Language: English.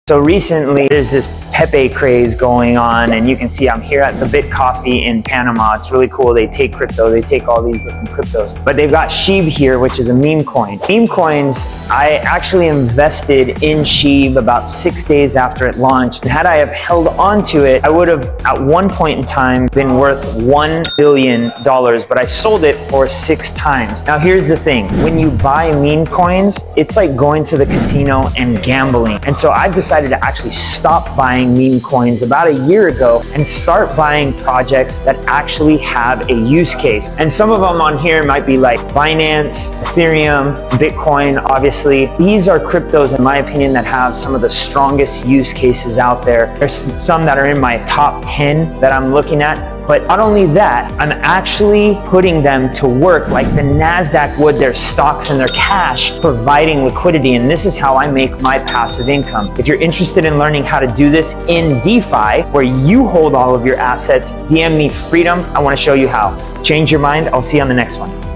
So recently there's this Pepe craze going on, and you can see I'm here at the Bit Coffee in Panama. It's really cool. They take crypto, they take all these different cryptos, but they've got SHIB here, which is a meme coin. Meme coins, I actually invested in SHIB about 6 days after it launched. And had I have held on to it, I would have at one point in time been worth $1 billion, but I sold it for 6 times. Now here's the thing, when you buy meme coins, it's like going to the casino and gambling. And so I've decided to actually stop buying meme coins about a year ago and start buying projects that actually have a use case. And some of them on here might be like Binance, Ethereum, Bitcoin, obviously. These are cryptos, in my opinion, that have some of the strongest use cases out there. There's some that are in my top 10 that I'm looking at. But not only that, I'm actually putting them to work like the NASDAQ would their stocks and their cash, providing liquidity. And this is how I make my passive income. If you're interested in learning how to do this in DeFi, where you hold all of your assets, DM me Freedom. I want to show you how. Change your mind. I'll see you on the next one.